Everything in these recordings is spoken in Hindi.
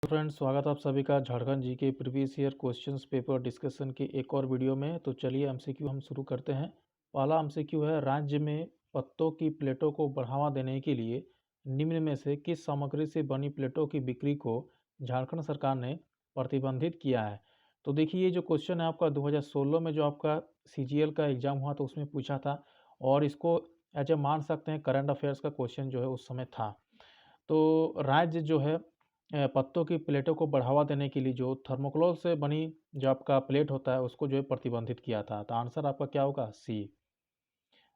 फ्रेंड्स, स्वागत है आप सभी का झारखंड जी के previous year questions paper discussion की एक और वीडियो में। तो चलिए एमसीक्यू हम शुरू करते हैं। पहला एमसीक्यू है, राज्य में पत्तों की प्लेटों को बढ़ावा देने के लिए निम्न में से किस सामग्री से बनी प्लेटों की बिक्री को झारखंड सरकार ने प्रतिबंधित किया है। तो देखिए, ये जो क्वेश्चन है आपका 2016 में जो आपका सीजीएल का एग्जाम हुआ तो उसमें पूछा था, और इसको एज ए मान सकते हैं करंट अफेयर्स का क्वेश्चन जो है उस समय था। तो राज्य जो है पत्तों की प्लेटों को बढ़ावा देने के लिए जो थर्मोकोल से बनी जो आपका प्लेट होता है उसको जो है प्रतिबंधित किया था। तो आंसर आपका क्या होगा? सी।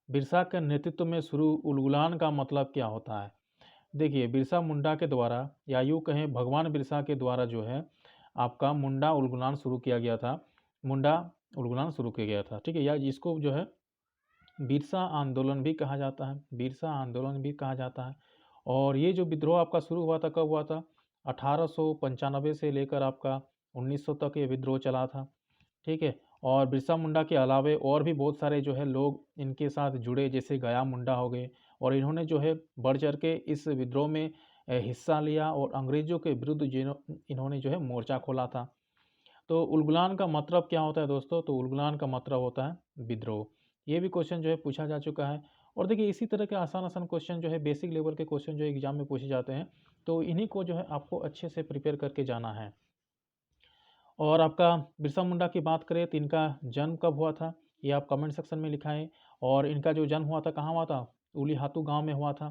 बिरसा के नेतृत्व में शुरू उलगुलान का मतलब क्या होता है? देखिए, बिरसा मुंडा के द्वारा या यूँ कहें भगवान बिरसा के द्वारा जो है आपका मुंडा उलगुलान शुरू किया गया था। मुंडा उलगुलान शुरू किया गया था, ठीक है, या इसको जो है बिरसा आंदोलन भी कहा जाता है। बिरसा आंदोलन भी कहा जाता है। और ये जो विद्रोह आपका शुरू हुआ था, कब हुआ था? 1895 से लेकर आपका 1900 तक ये विद्रोह चला था, ठीक है। और बिरसा मुंडा के अलावे और भी बहुत सारे जो है लोग इनके साथ जुड़े, जैसे गया मुंडा हो गए, और इन्होंने जो है बढ़ चढ़ के इस विद्रोह में हिस्सा लिया और अंग्रेजों के विरुद्ध इन्होंने जो है मोर्चा खोला था। तो उलगुलान का मतलब क्या होता है दोस्तों? तो उलगुलान का मतलब होता है विद्रोह। ये भी क्वेश्चन जो है पूछा जा चुका है। और देखिए, इसी तरह के आसान आसान क्वेश्चन जो है बेसिक लेवल के क्वेश्चन जो एग्जाम में पूछे जाते हैं, तो इन्हीं को जो है आपको अच्छे से प्रिपेयर करके जाना है। और आपका बिरसा मुंडा की बात करें तो इनका जन्म कब हुआ था, ये आप कमेंट सेक्शन में लिखाएं। और इनका जो जन्म हुआ था कहाँ हुआ था? उलीहातू गांव में हुआ था,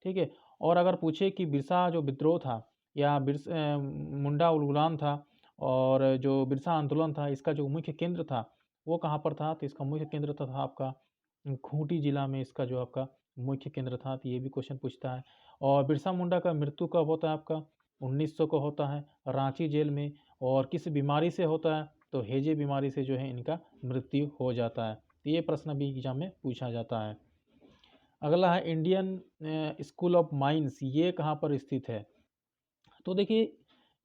ठीक है। और अगर पूछे कि बिरसा जो विद्रोह था या मुंडा उलगुलान था, और जो बिरसा आंदोलन था, इसका जो मुख्य केंद्र था वो कहाँ पर था? तो इसका मुख्य केंद्र था आपका खूंटी जिला में, इसका जो आपका मुख्य केंद्र था। तो ये भी क्वेश्चन पूछता है। और बिरसा मुंडा का मृत्यु कब होता है आपका? 1900 को होता है, रांची जेल में। और किस बीमारी से होता है? तो हेजे बीमारी से जो है इनका मृत्यु हो जाता है। तो ये प्रश्न भी एग्जाम में पूछा जाता है। अगला है इंडियन स्कूल ऑफ माइंस, ये कहाँ पर स्थित है? तो देखिए,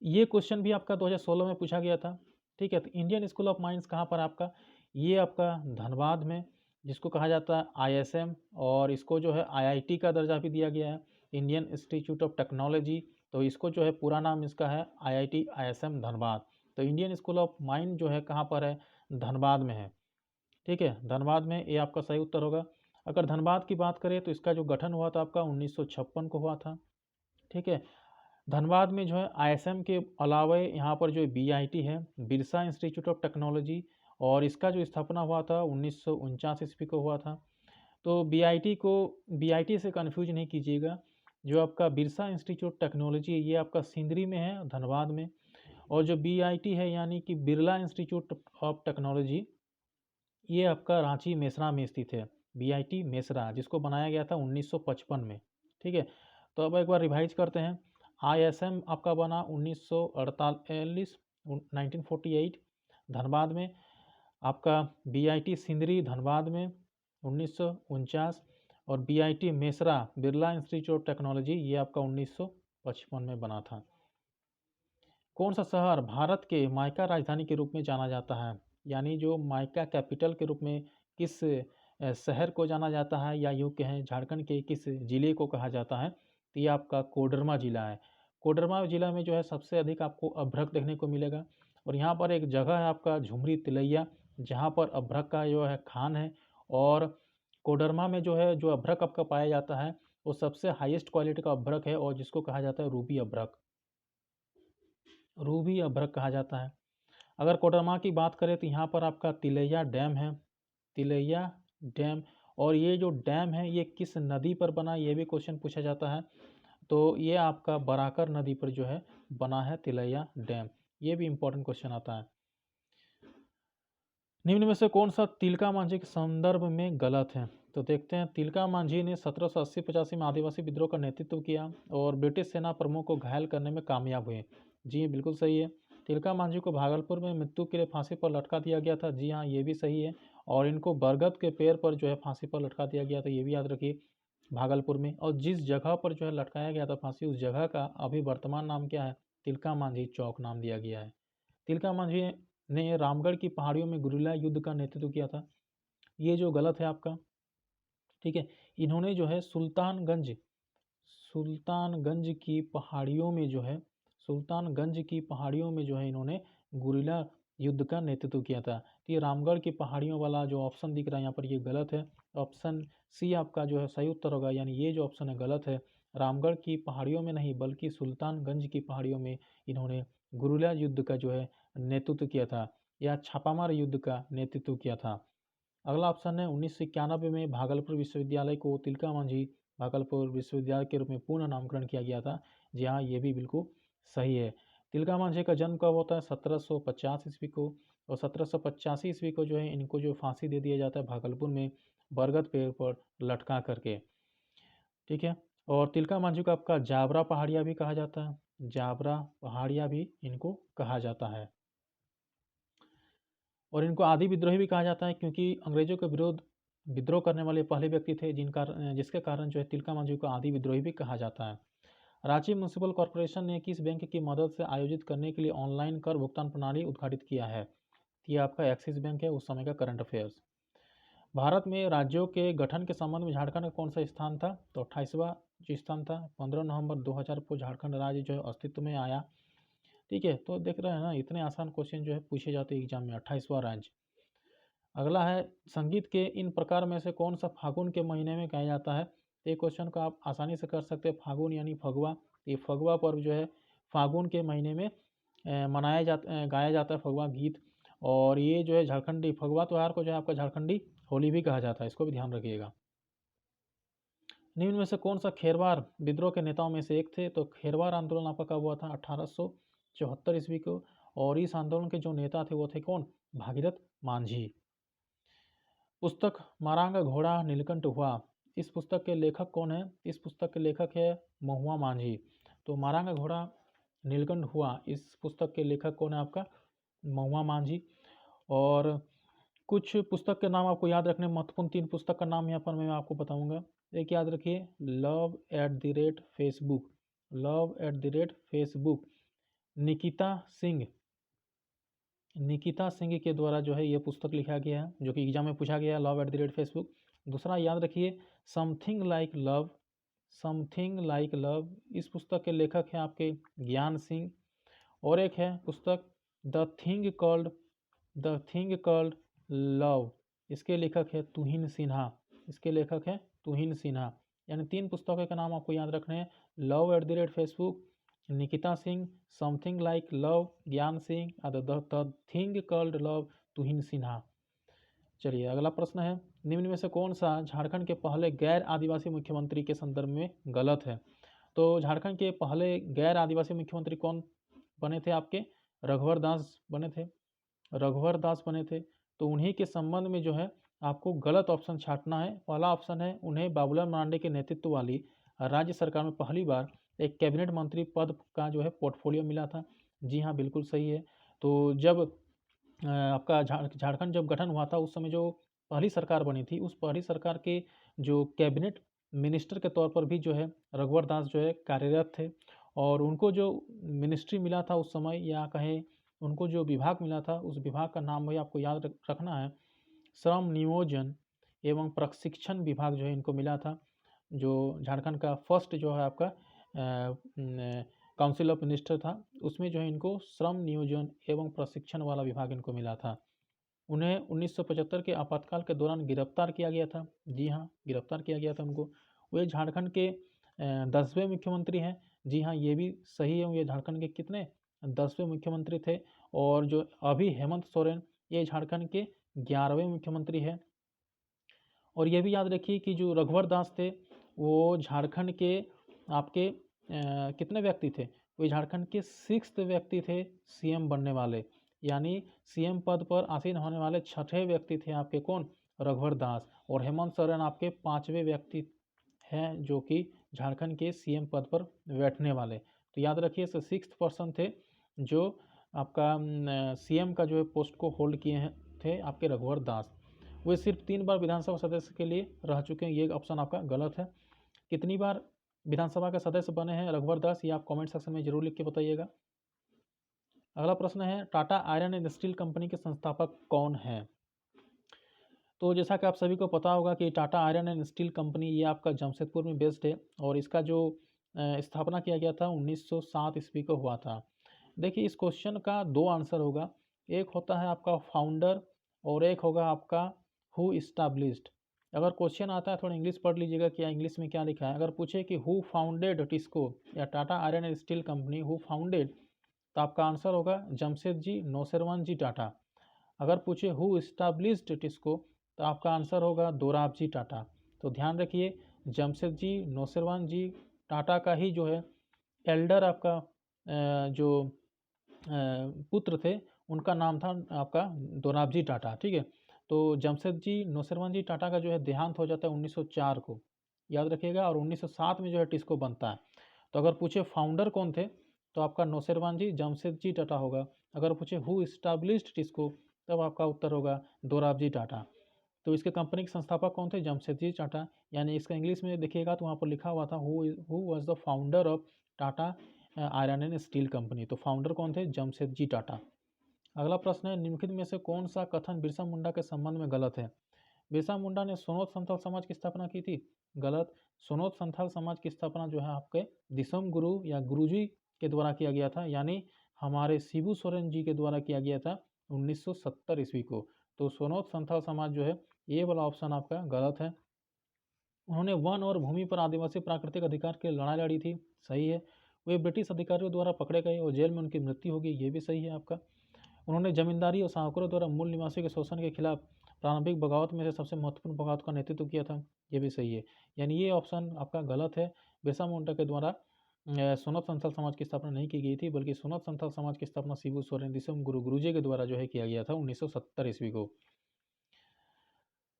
ये क्वेश्चन भी आपका 2016 में पूछा गया था, ठीक है। तो इंडियन स्कूल ऑफ माइंस कहाँ पर आपका? ये आपका धनबाद में, जिसको कहा जाता है आईएसएम, और इसको जो है आईआईटी का दर्जा भी दिया गया है, इंडियन इंस्टीट्यूट ऑफ टेक्नोलॉजी। तो इसको जो है पूरा नाम इसका है आईआईटी आईएसएम धनबाद। तो इंडियन स्कूल ऑफ माइंस जो है कहाँ पर है? धनबाद में है, ठीक है, धनबाद में। ये आपका सही उत्तर होगा। अगर धनबाद की बात करें तो इसका जो गठन हुआ था आपका 1956 को हुआ था, ठीक है। धनबाद में जो है आईएसएम के अलावा यहाँ पर जो बीआईटी है, बिरसा इंस्टीट्यूट ऑफ टेक्नोलॉजी, और इसका जो स्थापना हुआ था 1949 ईस्वी को हुआ था। तो बीआईटी से कंफ्यूज नहीं कीजिएगा। जो आपका बिरसा इंस्टीट्यूट टेक्नोलॉजी है ये आपका सिंदरी में है, धनबाद में। और जो बीआईटी है यानी कि बिरला इंस्टीट्यूट ऑफ टेक्नोलॉजी, ये आपका रांची मेसरा में स्थित है। बीआईटी मेसरा, जिसको बनाया गया था 1955 में, ठीक है। तो अब एक बार रिवाइज करते हैं। आईएसएम आपका बना 1948 1948 धनबाद में। आपका बीआईटी सिंदरी धनबाद में 1949। और BIT Mesra Birla institute of technology ये आपका 1955 में बना था। कौन सा शहर भारत के माइका राजधानी के रूप में जाना जाता है? यानी जो माइका कैपिटल के रूप में किस शहर को जाना जाता है, या यूँ कहें झारखंड के किस जिले को कहा जाता है? तो ये आपका कोडरमा जिला है। कोडरमा जिला में जो है सबसे अधिक आपको अभ्रक देखने को मिलेगा। और यहाँ पर एक जगह है आपका झुमरी तिलैया, जहाँ पर अभ्रक का जो है खान है। और कोडरमा में जो है जो अभ्रक आपका पाया जाता है वो सबसे हाईएस्ट क्वालिटी का अभ्रक है, और जिसको कहा जाता है रूबी अभ्रक। रूबी अभ्रक कहा जाता है। अगर कोडरमा की बात करें तो यहाँ पर आपका तिलैया डैम है, तिलैया डैम। और ये जो डैम है ये किस नदी पर बना, ये भी क्वेश्चन पूछा जाता है। तो ये आपका बराकर नदी पर जो है बना है तिलैया डैम। ये भी इंपॉर्टेंट क्वेश्चन आता है। निम्न में से कौन सा तिलका मांझी के संदर्भ में गलत है? तो देखते हैं। तिलका मांझी ने 1780-85 में आदिवासी विद्रोह का नेतृत्व किया और ब्रिटिश सेना प्रमुख को घायल करने में कामयाब हुए। जी बिल्कुल सही है। तिलका मांझी को भागलपुर में मृत्यु के लिए फांसी पर लटका दिया गया था। जी हाँ, ये भी सही है। और इनको बरगद के पेड़ पर जो है फांसी पर लटका दिया गया था, ये भी याद रखिए, भागलपुर में। और जिस जगह पर जो है लटकाया गया था फांसी, उस जगह का अभी वर्तमान नाम क्या है? तिलका मांझी चौक नाम दिया गया है। तिलका मांझी ने रामगढ़ की पहाड़ियों में गुरिल्ला युद्ध का नेतृत्व किया था, ये जो गलत है आपका, ठीक है। इन्होंने जो है सुल्तानगंज की पहाड़ियों में जो है सुल्तानगंज की पहाड़ियों में जो है इन्होंने गुरिल्ला युद्ध का नेतृत्व किया था। तो ये रामगढ़ की पहाड़ियों वाला जो ऑप्शन दिख रहा है यहाँ पर ये गलत है। ऑप्शन सी आपका जो है सही उत्तर होगा, यानी ये जो ऑप्शन है गलत है। रामगढ़ की पहाड़ियों में नहीं बल्कि सुल्तानगंज की पहाड़ियों में इन्होंने गुरिल्ला युद्ध का जो है नेतृत्व किया था या छापामार युद्ध का नेतृत्व किया था। अगला ऑप्शन है 1991 में भागलपुर विश्वविद्यालय को तिलका मांझी भागलपुर विश्वविद्यालय के रूप में पुनः नामकरण किया गया था। जी हाँ, ये भी बिल्कुल सही है। तिलका मांझी का जन्म कब होता है? 1750 ईस्वी को, और 1785 ईस्वी को जो है इनको जो फांसी दे दिया जाता है भागलपुर में बरगद पेड़ पर लटका करके। ठीक है, और तिलका मांझी को आपका जाबरा पहाड़िया भी कहा जाता है, जाबरा पहाड़िया भी इनको कहा जाता है। और इनको आदि विद्रोही भी कहा जाता है क्योंकि अंग्रेजों के विरोध विद्रोह करने वाले पहले व्यक्ति थे जिसके कारण जो है तिलका मांझी को आदि विद्रोही भी कहा जाता है। रांची म्यूनिसिपल कॉर्पोरेशन ने किस बैंक की मदद से आयोजित करने के लिए ऑनलाइन कर भुगतान प्रणाली उद्घाटित किया है? ये आपका एक्सिस बैंक है, उस समय का करंट अफेयर्स। भारत में राज्यों के गठन के संबंध में झारखंड का कौन सा स्थान था? तो 28वां जो स्थान था। 15 नवंबर 2000 को झारखंड राज्य जो है अस्तित्व में आया। ठीक है, तो देख रहे हैं ना, इतने आसान क्वेश्चन जो है पूछे जाते हैं एग्जाम में। 28वां राज्य। अगला है संगीत के इन प्रकार में से कौन सा फागुन के महीने में गाया जाता है? तो ये क्वेश्चन को आप आसानी से कर सकते हैं। फागुन यानी फगुआ। ये फगुआ पर्व जो है फागुन के महीने में गाया जाता है फगुआ गीत। और ये जो है झारखंडी फगुआ त्यौहार को जो है आपका झारखंडी होली भी कहा जाता है, इसको भी ध्यान रखिएगा। निम्न में से कौन सा खेरवार विद्रोह के नेताओं में से एक थे? तो खेरवार आंदोलन आपका कब हुआ था? 1874 ईस्वी को। और इस आंदोलन के जो नेता थे वो थे कौन? भागीरथ मांझी। पुस्तक मारांगा घोड़ा नीलकंठ हुआ, इस पुस्तक के लेखक कौन है? इस पुस्तक के लेखक है महुआ मांझी। तो मारांगा घोड़ा नीलकंठ हुआ, इस पुस्तक के लेखक कौन है आपका? महुआ मांझी। और कुछ पुस्तक के नाम आपको याद रखने, महत्वपूर्ण 3 पुस्तक का नाम यहाँ पर मैं आपको बताऊंगा। एक याद रखिए, love at the rate Facebook, love at the rate Facebook Nikita Singh के द्वारा जो है ये पुस्तक लिखा गया है, जो कि एग्जाम में पूछा गया है, love at the rate Facebook. दूसरा याद रखिए something like love, something like love, इस पुस्तक के लेखक हैं आपके ज्ञान सिंह। और एक है पुस्तक द थिंग कॉल्ड लव, इसके लेखक है तुहिन सिन्हा, इसके लेखक है तुहिन सिन्हा। यानी 3 पुस्तकों के नाम आपको याद रखने हैं, love at the rate Facebook Nikita Singh, something like love Gyan Singh, the thing called love Tuhin Sinha. चलिए अगला प्रश्न है, निम्न में से कौन सा झारखंड के पहले गैर आदिवासी मुख्यमंत्री के संदर्भ में गलत है? तो झारखंड के पहले गैर आदिवासी मुख्यमंत्री कौन बने थे आपके? रघुवर दास बने थे, रघुवर दास बने थे। तो उन्हीं के संबंध में जो है आपको गलत ऑप्शन छांटना है। पहला ऑप्शन है उन्हें बाबूलाल मरांडी के नेतृत्व वाली राज्य सरकार में पहली बार एक कैबिनेट मंत्री पद का जो है पोर्टफोलियो मिला था। जी हाँ, बिल्कुल सही है। तो जब आपका झारखंड जब गठन हुआ था उस समय जो पहली सरकार बनी थी, उस पहली सरकार के जो कैबिनेट मिनिस्टर के तौर पर भी जो है रघुवर दास जो है कार्यरत थे। और उनको जो मिनिस्ट्री मिला था उस समय, या कहें उनको जो विभाग मिला था, उस विभाग का नाम भी आपको याद रखना है, श्रम नियोजन एवं प्रशिक्षण विभाग जो है इनको मिला था। जो झारखंड का फर्स्ट जो है आपका काउंसिल ऑफ मिनिस्टर था, उसमें जो है इनको श्रम नियोजन एवं प्रशिक्षण वाला विभाग इनको मिला था। उन्हें 1975 के आपातकाल के दौरान गिरफ्तार किया गया था। जी हाँ, गिरफ्तार किया गया था उनको। वे झारखंड के 10वें मुख्यमंत्री हैं। जी हाँ, ये भी सही है, ये झारखंड के कितने 10वें मुख्यमंत्री थे। और जो अभी हेमंत सोरेन, ये झारखंड के 11वें मुख्यमंत्री हैं। और ये भी याद रखिए कि जो रघुवर दास थे वो झारखंड के आपके कितने व्यक्ति थे? वो झारखंड के 6th व्यक्ति थे सीएम बनने वाले, यानी सीएम पद पर आसीन होने वाले 6ठे व्यक्ति थे आपके कौन? रघुवर दास। और हेमंत सोरेन आपके 5वें व्यक्ति हैं जो कि झारखंड के सीएम पद पर बैठने वाले। तो याद रखिए 6th पर्सन थे जो आपका सीएम का जो है पोस्ट को होल्ड किए हैं थे आपके रघुवर दास। वे सिर्फ 3 बार विधानसभा सदस्य के लिए रह चुके हैं, ये ऑप्शन आपका गलत है। कितनी बार विधानसभा के सदस्य बने हैं रघुवर दास, ये आप कमेंट सेक्शन में जरूर लिख के बताइएगा। अगला प्रश्न है, Tata iron and steel company के संस्थापक कौन हैं? तो जैसा कि आप सभी को पता होगा कि Tata iron and steel company ये आपका जमशेदपुर में बेस्ड है। और इसका जो स्थापना किया गया था 1907 ईस्वी को हुआ था। देखिए इस क्वेश्चन का 2 आंसर होगा, एक होता है आपका फाउंडर और एक होगा आपका हु इस्टैब्लिश्ड। अगर क्वेश्चन आता है थोड़ा इंग्लिश पढ़ लीजिएगा क्या इंग्लिश में क्या लिखा है। अगर पूछे कि हु फाउंडेड टिस्को या Tata iron and steel company, who founded, तो आपका आंसर होगा जमशेदजी नौशेरवान जी टाटा। अगर पूछे हु इस्टैब्लिश्ड टिस्को, तो आपका आंसर होगा दोराबजी टाटा। तो ध्यान रखिए जमशेदजी नौशेरवान जी टाटा का ही जो है एल्डर आपका जो पुत्र थे उनका नाम था आपका दोराबजी टाटा। ठीक है, तो जमशेदजी नौशेरवान जी टाटा का जो है देहांत हो जाता है 1904 को, याद रखिएगा, और 1907 में जो है टिस्को बनता है। तो अगर पूछे फाउंडर कौन थे, तो आपका नौशेरवान जी जमशेदजी टाटा होगा। अगर पूछे हु इस्टैब्लिश्ड टिस्को, तब आपका उत्तर होगा दोराबजी टाटा। तो इसके कंपनी के संस्थापक कौन थे, जमशेदजी टाटा। यानी इसका इंग्लिश में देखिएगा तो वहाँ पर लिखा हुआ था who was the founder of Tata iron and steel company. तो फाउंडर कौन थे, जमशेदजी टाटा। अगला प्रश्न है, निम्नलिखित में से कौन सा कथन बिरसा मुंडा के संबंध में गलत है। बिरसा मुंडा ने सोनोत संथाल समाज की स्थापना की थी, गलत। सोनोत संथाल समाज की स्थापना जो है आपके दिसम गुरु या गुरुजी के द्वारा किया गया था, यानी हमारे शिबू सोरेन जी के द्वारा किया गया था 1970 ईस्वी को। तो सोनोत संथाल समाज जो है ये वाला ऑप्शन आपका गलत है। उन्होंने वन और भूमि पर आदिवासी प्राकृतिक अधिकार के लिए लड़ाई लड़ी थी, सही है। वे ब्रिटिश अधिकारियों द्वारा पकड़े गए और जेल में उनकी मृत्यु हो गई, ये भी सही है आपका। उन्होंने जमींदारी और साहूकारों द्वारा मूल निवासियों के शोषण के खिलाफ प्रारंभिक बगावत में से सबसे महत्वपूर्ण बगावत का नेतृत्व किया था, ये भी सही है। यानी ये ऑप्शन आपका गलत है। बिरसा मुंडा के द्वारा सोनत संथाल समाज की स्थापना नहीं की गई थी, बल्कि सोनत संथाल समाज की स्थापना शिबू सोरेन दिसम गुरु गुरुजी के द्वारा जो है किया गया था 1970 ईस्वी को।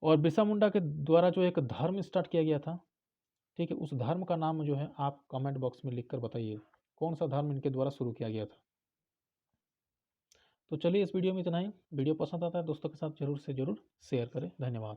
और बिरसा मुंडा के द्वारा जो एक धर्म स्टार्ट किया गया था, ठीक है, उस धर्म का नाम जो है आप कमेंट बॉक्स में लिखकर बताइए कौन सा धर्म इनके द्वारा शुरू किया गया था। तो चलिए इस वीडियो में इतना ही। वीडियो पसंद आता है दोस्तों के साथ जरूर से जरूर शेयर करें। धन्यवाद।